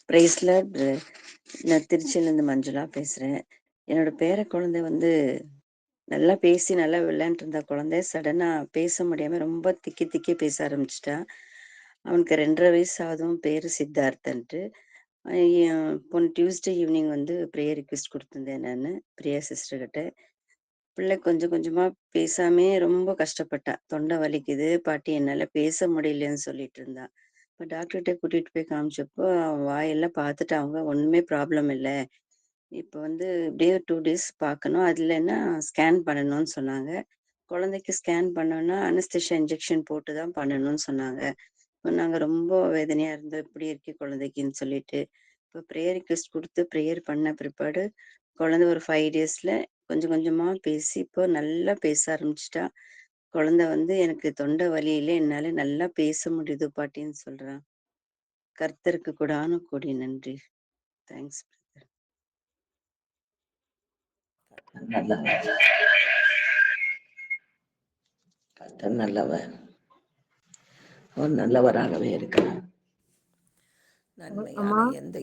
பிரைஸ்லர் நான் திருச்சியிலேருந்து மஞ்சுளா பேசுகிறேன். என்னோட பேர குழந்தை வந்து நல்லா பேசி நல்லா விளையாண்டுட்டு இருந்த குழந்தை சடனாக பேச முடியாமல் ரொம்ப திக்கி திக்கி பேச ஆரம்பிச்சிட்டா. அவனுக்கு 2.5 வயசு ஆகுதும், பேர் சித்தார்த்தன்ட்டு. போன டியூஸ்டே ஈவினிங் வந்து ப்ரேயர் ரிக்வெஸ்ட் கொடுத்துருந்தேன் நான் பிரியா சிஸ்டர்கிட்ட. பிள்ளை கொஞ்சம் கொஞ்சமாக பேசாமே ரொம்ப கஷ்டப்பட்டா. தொண்டை வலிக்குது பாட்டி, என்னால் பேச முடியலன்னு சொல்லிட்டு இருந்தா. இப்போ டாக்டர்கிட்ட கூட்டிகிட்டு போய் காமிச்சப்போ வாயெல்லாம் பார்த்துட்டு அவங்க ஒன்றுமே ப்ராப்ளம் இல்லை, இப்போ வந்து இப்படியே 2 டேஸ் பார்க்கணும், அது இல்லைன்னா ஸ்கேன் பண்ணணும்னு சொன்னாங்க. குழந்தைக்கு ஸ்கேன் பண்ணோன்னா அனஸ்தேஷியா இன்ஜெக்ஷன் போட்டு தான் பண்ணணும்னு சொன்னாங்க. இப்போ நாங்கள் ரொம்ப வேதனையாக இருந்தோம், இப்படி இருக்கே குழந்தைக்குன்னு சொல்லிட்டு. இப்போ ப்ரேயர் ரிக்வெஸ்ட் கொடுத்து ப்ரேயர் பண்ண பிற்பாடு குழந்தை ஒரு 5 டேஸில் கொஞ்சம் கொஞ்சமாக பேசி இப்போ நல்லா பேச ஆரம்பிச்சிட்டா. குழந்தை வந்து எனக்கு தொண்டை வலியில என்னால் நல்லா பேச முடியுது பாட்டின்னு சொல்கிறான். கர்த்தருக்கு கூடான கோடி நன்றி. தேங்க்ஸ். நல்லவர். கர்த்தர் நல்லவர். அவர் நல்லவராகவே இருக்கிறார். நன்மையான எந்த